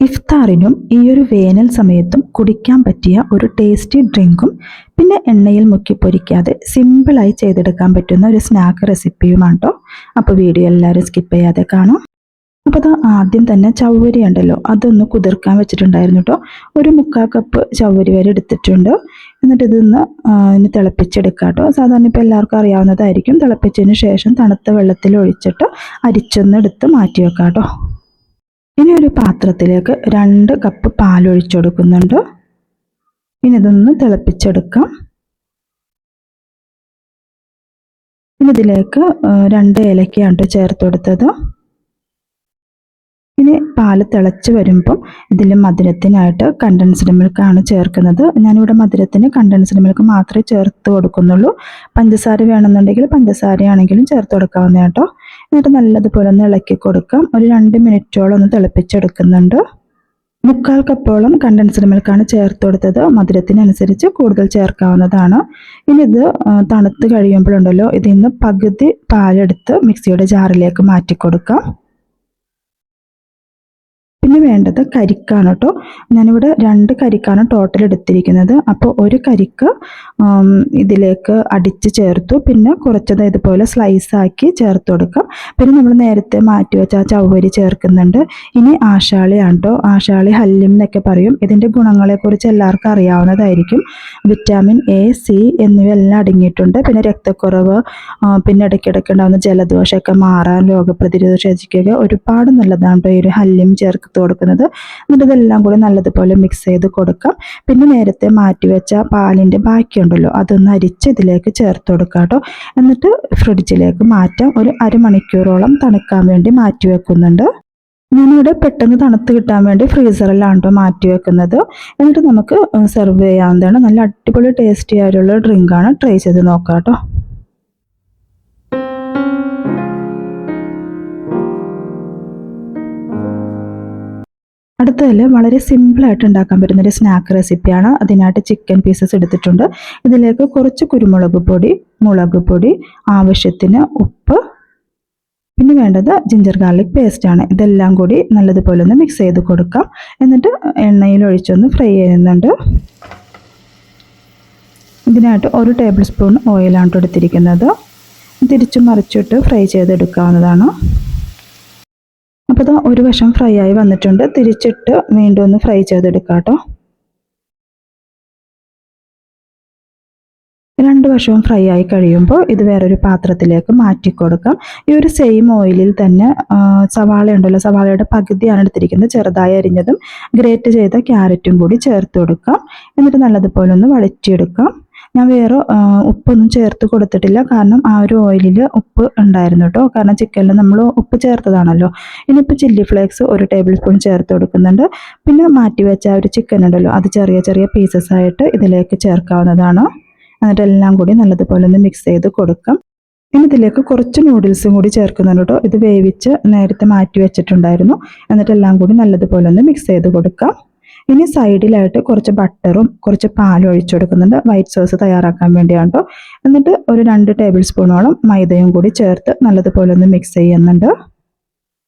ഇഫ്താറിനും ഈ ഒരു വേനൽ സമയത്തും കുടിക്കാൻ പറ്റിയ ഒരു ടേസ്റ്റി ഡ്രിങ്കും പിന്നെ എണ്ണയിൽ മുക്കി പൊരിക്കാതെ സിമ്പിളായി ചെയ്തെടുക്കാൻ പറ്റുന്ന ഒരു സ്നാക്ക് റെസിപ്പിയുമാണ് കേട്ടോ. അപ്പോൾ വീഡിയോ എല്ലാവരും സ്കിപ്പ് ചെയ്യാതെ കാണാം. അപ്പോൾ അത് ആദ്യം തന്നെ ചവ്വരി ഉണ്ടല്ലോ, അതൊന്ന് കുതിർക്കാൻ വെച്ചിട്ടുണ്ടായിരുന്നു കേട്ടോ. ഒരു 3/4 കപ്പ് ചവ്വരി വരെ എടുത്തിട്ടുണ്ട്. എന്നിട്ട് ഇതൊന്ന് ഇനി തിളപ്പിച്ചെടുക്കാം കേട്ടോ. സാധാരണ ഇപ്പോൾ എല്ലാവർക്കും അറിയാവുന്നതായിരിക്കും. തിളപ്പിച്ചതിന് ശേഷം തണുത്ത വെള്ളത്തിൽ ഒഴിച്ചിട്ട് അരിച്ചൊന്ന് എടുത്ത് മാറ്റി വെക്കാം കേട്ടോ. ഇനി ഒരു പാത്രത്തിലേക്ക് 2 കപ്പ് പാൽ ഒഴിച്ചു കൊടുക്കുന്നുണ്ട്. ഇനി ഇതൊന്ന് തിളപ്പിച്ചെടുക്കാം. ഇനി ഇതിലേക്ക് 2 ഏലക്കയാണ് ചേർത്ത് കൊടുത്തത്. ഇനി പാല് തിളച്ച് വരുമ്പം ഇതിൽ മധുരത്തിനായിട്ട് കണ്ടൻസ്ഡ് മിൽക്കാണ് ചേർക്കുന്നത്. ഞാനിവിടെ മധുരത്തിന് കണ്ടൻസ്ഡ് മിൽക്ക് മാത്രമേ ചേർത്ത് കൊടുക്കുന്നുള്ളൂ. പഞ്ചസാര വേണമെന്നുണ്ടെങ്കിൽ പഞ്ചസാരയാണെങ്കിലും ചേർത്ത് കൊടുക്കാവുന്ന കേട്ടോ. എന്നിട്ട് നല്ലതുപോലെ ഒന്ന് ഇളക്കി കൊടുക്കാം. ഒരു 2 മിനിറ്റോളം ഒന്ന് തിളപ്പിച്ചെടുക്കുന്നുണ്ട്. 3/4 കപ്പോളം കണ്ടൻസ്ഡ് മിൽക്കാണ് ചേർത്ത് കൊടുത്തത്. മധുരത്തിനനുസരിച്ച് കൂടുതൽ ചേർക്കാവുന്നതാണ്. ഇനി ഇത് തണുത്ത് കഴിയുമ്പോഴുണ്ടല്ലോ, ഇതിൽ നിന്ന് പകുതി പാലെടുത്ത് മിക്സിയുടെ ജാറിലേക്ക് മാറ്റി കൊടുക്കാം. പിന്നെ വേണ്ടത് കരിക്കാണ് കേട്ടോ. ഞാനിവിടെ 2 കരിക്കാണ് ടോട്ടൽ എടുത്തിരിക്കുന്നത്. അപ്പോൾ ഒരു കരിക്ക് ഇതിലേക്ക് അടിച്ച് ചേർത്തു. പിന്നെ കുറച്ചത് ഇതുപോലെ സ്ലൈസാക്കി ചേർത്ത് കൊടുക്കാം. പിന്നെ നമ്മൾ നേരത്തെ മാറ്റി വെച്ച ആ ചവ്വരി ചേർക്കുന്നുണ്ട്. ഇനി ആശാളിയാണ് കേട്ടോ. ആശാളി ഹല്ലിം എന്നൊക്കെ പറയും. ഇതിൻ്റെ ഗുണങ്ങളെക്കുറിച്ച് എല്ലാവർക്കും അറിയാവുന്നതായിരിക്കും. വിറ്റാമിൻ എ, സി എന്നിവയെല്ലാം അടങ്ങിയിട്ടുണ്ട്. പിന്നെ രക്തക്കുറവ്, പിന്നെ ഇടയ്ക്കിടയ്ക്ക് ഉണ്ടാകുന്ന ജലദോഷമൊക്കെ മാറാൻ, രോഗപ്രതിരോധ ശേഷിക്കൊക്കെ ഒരുപാട് നല്ലതാണ് കേട്ടോ ഈ ഒരു ഹല്ലിം ചേർത്ത് കൊടുക്കുന്നത്. എന്നിട്ട് ഇതെല്ലാം കൂടി നല്ലതുപോലെ മിക്സ് ചെയ്ത് കൊടുക്കാം. പിന്നെ നേരത്തെ മാറ്റി വെച്ച പാലിൻ്റെ ബാക്കിയുണ്ടല്ലോ, അതൊന്ന് അരിച്ച് ഇതിലേക്ക് ചേർത്ത് കൊടുക്കാം കേട്ടോ. എന്നിട്ട് ഫ്രിഡ്ജിലേക്ക് മാറ്റാം. ഒരു അരമണിക്കൂറോളം തണുക്കാൻ വേണ്ടി മാറ്റി വെക്കുന്നുണ്ട്. ഞാനിവിടെ പെട്ടെന്ന് തണുത്ത് കിട്ടാൻ വേണ്ടി ഫ്രീസറിലാണ് കേട്ടോ മാറ്റി വെക്കുന്നത്. എന്നിട്ട് നമുക്ക് സെർവ് ചെയ്യാവുന്നതാണ്. നല്ല അടിപൊളി ടേസ്റ്റി ആയിട്ടുള്ള ഡ്രിങ്കാണ്. ട്രൈ ചെയ്ത് നോക്കാം കേട്ടോ. അടുത്തതിൽ വളരെ സിമ്പിളായിട്ട് ഉണ്ടാക്കാൻ പറ്റുന്നൊരു സ്നാക്ക് റെസിപ്പിയാണ്. അതിനായിട്ട് ചിക്കൻ പീസസ് എടുത്തിട്ടുണ്ട്. ഇതിലേക്ക് കുറച്ച് കുരുമുളക് പൊടി, മുളക് പൊടി, ആവശ്യത്തിന് ഉപ്പ്, പിന്നെ വേണ്ടത് ജിഞ്ചർ ഗാർലിക് പേസ്റ്റാണ്. ഇതെല്ലാം കൂടി നല്ലതുപോലെ ഒന്ന് മിക്സ് ചെയ്ത് കൊടുക്കാം. എന്നിട്ട് എണ്ണയിൽ ഒഴിച്ചൊന്ന് ഫ്രൈ ചെയ്യുന്നുണ്ട്. ഇതിനായിട്ട് 1 ടേബിൾ സ്പൂൺ ഓയിലാണ് എടുത്തിരിക്കുന്നത്. തിരിച്ചും മറിച്ചിട്ട് ഫ്രൈ ചെയ്തെടുക്കാവുന്നതാണ്. അപ്പോൾ ഇത് ഒരു വശം ഫ്രൈ ആയി വന്നിട്ടുണ്ട്. തിരിച്ചിട്ട് വീണ്ടും ഒന്ന് ഫ്രൈ ചെയ്തെടുക്കാം കേട്ടോ. 2 വശവും ഫ്രൈ ആയി കഴിയുമ്പോൾ ഇത് വേറൊരു പാത്രത്തിലേക്ക് മാറ്റി കൊടുക്കാം. ഈ ഒരു സെയിം ഓയിലിൽ തന്നെ സവാള ഉണ്ടല്ലോ, സവാളയുടെ പകുതിയാണ് എടുത്തിരിക്കുന്നത്. ചെറുതായി അരിഞ്ഞതും ഗ്രേറ്റ് ചെയ്ത ക്യാരറ്റും കൂടി ചേർത്ത് കൊടുക്കാം. എന്നിട്ട് നല്ലതുപോലെ ഒന്ന് വഴറ്റിയെടുക്കാം. ഞാൻ വേറെ ഉപ്പൊന്നും ചേർത്ത് കൊടുത്തിട്ടില്ല. കാരണം ആ ഒരു ഓയിലിൽ ഉപ്പ് ഉണ്ടായിരുന്നു കേട്ടോ. കാരണം ചിക്കനിൽ നമ്മൾ ഉപ്പ് ചേർത്തതാണല്ലോ. ഇനിയിപ്പോൾ ചില്ലി ഫ്ലേക്സ് 1 ടേബിൾ സ്പൂൺ ചേർത്ത് കൊടുക്കുന്നുണ്ട്. പിന്നെ മാറ്റി വെച്ച ആ ഒരു ചിക്കൻ ഉണ്ടല്ലോ, അത് ചെറിയ ചെറിയ പീസസ് ആയിട്ട് ഇതിലേക്ക് ചേർക്കാവുന്നതാണ്. എന്നിട്ട് എല്ലാം കൂടി നല്ലതുപോലെ ഒന്ന് മിക്സ് ചെയ്ത് കൊടുക്കാം. ഇനി ഇതിലേക്ക് കുറച്ച് നൂഡിൽസും കൂടി ചേർക്കുന്നുണ്ട് കേട്ടോ. ഇത് വേവിച്ച് നേരത്തെ മാറ്റി വെച്ചിട്ടുണ്ടായിരുന്നു. എന്നിട്ട് എല്ലാം കൂടി നല്ലതുപോലെ ഒന്ന് മിക്സ് ചെയ്ത് കൊടുക്കാം. ഇനി സൈഡിലായിട്ട് കുറച്ച് ബട്ടറും കുറച്ച് പാലും ഒഴിച്ചു കൊടുക്കുന്നുണ്ട്. വൈറ്റ് സോസ് തയ്യാറാക്കാൻ വേണ്ടിയാണ് കേട്ടോ. എന്നിട്ട് ഒരു 2 ടേബിൾ സ്പൂണോളം മൈദയും കൂടി ചേർത്ത് നല്ലതുപോലെ ഒന്ന് മിക്സ് ചെയ്യുന്നുണ്ട്.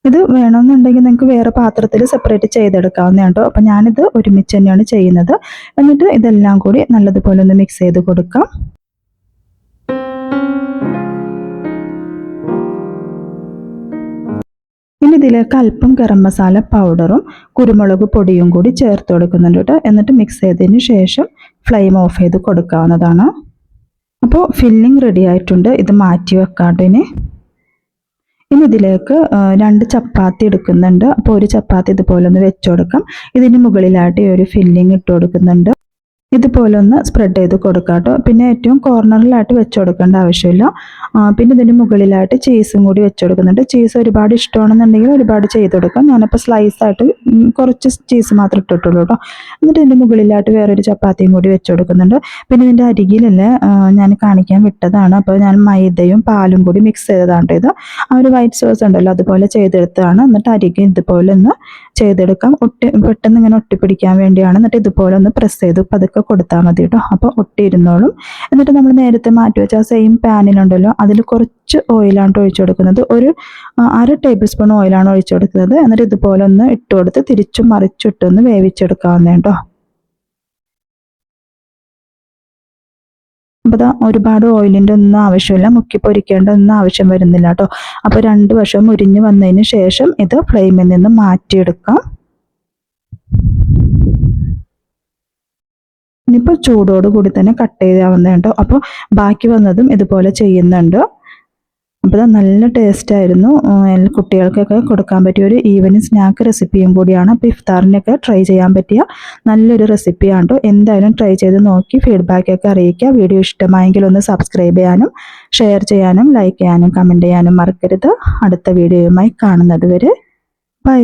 ഇത് വേണമെന്നുണ്ടെങ്കിൽ നിങ്ങൾക്ക് വേറെ പാത്രത്തിൽ സെപ്പറേറ്റ് ചെയ്തെടുക്കാവുന്നതാണ് കേട്ടോ. അപ്പം ഞാനിത് ഒരുമിച്ച് തന്നെയാണ് ചെയ്യുന്നത്. എന്നിട്ട് ഇതെല്ലാം കൂടി നല്ലതുപോലെ ഒന്ന് മിക്സ് ചെയ്ത് കൊടുക്കാം. ഇനി ഇതിലേക്ക് അല്പം ഗരം മസാല പൗഡറും കുരുമുളക് പൊടിയും കൂടി ചേർത്ത് കൊടുക്കുന്നുണ്ട് കേട്ടോ. എന്നിട്ട് മിക്സ് ചെയ്തതിന് ശേഷം ഫ്ലെയിം ഓഫ് ചെയ്ത് കൊടുക്കാവുന്നതാണ്. അപ്പോൾ ഫില്ലിംഗ് റെഡി ആയിട്ടുണ്ട്. ഇത് മാറ്റി വെക്കാം. ഇനി ഇതിലേക്ക് 2 ചപ്പാത്തി എടുക്കുന്നുണ്ട്. അപ്പോൾ ഒരു ചപ്പാത്തി ഇതുപോലെ ഒന്ന് വെച്ച് കൊടുക്കാം. ഇതിന് മുകളിലായിട്ട് ഈ ഒരു ഫില്ലിംഗ് ഇട്ട് കൊടുക്കുന്നുണ്ട്. ഇതുപോലെ ഒന്ന് സ്പ്രെഡ് ചെയ്ത് കൊടുക്കാം കേട്ടോ. പിന്നെ ഏറ്റവും കോർണറിലായിട്ട് വെച്ച് കൊടുക്കേണ്ട ആവശ്യമില്ല. പിന്നെ ഇതിന് മുകളിലായിട്ട് ചീസും കൂടി വെച്ച് കൊടുക്കുന്നുണ്ട്. ചീസ് ഒരുപാട് ഇഷ്ടമാണെന്നുണ്ടെങ്കിൽ ഒരുപാട് ചെയ്ത് കൊടുക്കാം. ഞാനിപ്പോൾ സ്ലൈസായിട്ട് കുറച്ച് ചീസ് മാത്രം ഇട്ടിട്ടുള്ളൂ കേട്ടോ. എന്നിട്ട് ഇതിൻ്റെ മുകളിലായിട്ട് വേറൊരു ചപ്പാത്തിയും കൂടി വെച്ച് കൊടുക്കുന്നുണ്ട്. പിന്നെ ഇതിൻ്റെ അരികിലല്ലേ ഞാൻ കാണിക്കാൻ വിട്ടതാണ്. അപ്പോൾ ഞാൻ മൈദയും പാലും കൂടി മിക്സ് ചെയ്തതാണ് ഇത്. ആ ഒരു വൈറ്റ് സോസ് ഉണ്ടല്ലോ, അതുപോലെ ചെയ്തെടുത്തതാണ്. എന്നിട്ട് അരികിൽ ഇതുപോലെ ഒന്ന് ചെയ്തെടുക്കാം. പെട്ടെന്ന് ഇങ്ങനെ ഒട്ടിപ്പിടിക്കാൻ വേണ്ടിയാണ്. എന്നിട്ട് ഇതുപോലെ ഒന്ന് പ്രസ് ചെയ്ത് പതുക്കെ കൊടുത്താൽ മതി കേട്ടോ. അപ്പോൾ ഒട്ടിയിരുന്നോളും. എന്നിട്ട് നമ്മൾ നേരത്തെ മാറ്റി വെച്ച ആ സെയിം പാനിലുണ്ടല്ലോ, അതിൽ കുറച്ച് ഓയിലാണ് ഒഴിച്ചു കൊടുക്കുന്നത്. ഒരു 1/2 ടേബിൾ സ്പൂൺ ഓയിലാണ് ഒഴിച്ചു കൊടുക്കുന്നത്. എന്നിട്ട് ഇതുപോലെ ഒന്ന് ഇട്ട് കൊടുത്ത് തിരിച്ചും മറിച്ചിട്ടൊന്ന് വേവിച്ചെടുക്കാവുന്നേ കേട്ടോ. അപ്പോൾ ഒരുപാട് ഓയിലിൻ്റെ ഒന്നും ആവശ്യമില്ല, മുക്കി പൊരിക്കേണ്ട ഒന്നും ആവശ്യം വരുന്നില്ല കേട്ടോ. അപ്പോൾ 2 വശം മുരിഞ്ഞ് വന്നതിന് ശേഷം ഇത് ഫ്ലെയിമിൽ നിന്ന് മാറ്റിയെടുക്കാം. ഇനിയിപ്പോൾ ചൂടോട് കൂടി തന്നെ കട്ട് ചെയ്താവുന്നത് കേട്ടോ. അപ്പോൾ ബാക്കി വന്നതും ഇതുപോലെ ചെയ്യുന്നുണ്ട്. അപ്പോൾ നല്ല ടേസ്റ്റ് ആയിരുന്നു. കുട്ടികൾക്കൊക്കെ കൊടുക്കാൻ പറ്റിയ ഒരു ഈവനിങ് സ്നാക്ക് റെസിപ്പിയും കൂടിയാണ്. അപ്പോൾ ഇഫ്താറിനൊക്കെ ട്രൈ ചെയ്യാൻ പറ്റിയ നല്ലൊരു റെസിപ്പിയാണ് കേട്ടോ. എന്തായാലും ട്രൈ ചെയ്ത് നോക്കി ഫീഡ്ബാക്കൊക്കെ അറിയിക്കുക. വീഡിയോ ഇഷ്ടമായെങ്കിൽ ഒന്ന് സബ്സ്ക്രൈബ് ചെയ്യാനും ഷെയർ ചെയ്യാനും ലൈക്ക് ചെയ്യാനും കമൻറ്റ് ചെയ്യാനും മറക്കരുത്. അടുത്ത വീഡിയോയുമായി കാണുന്നത് വരെ ബൈ.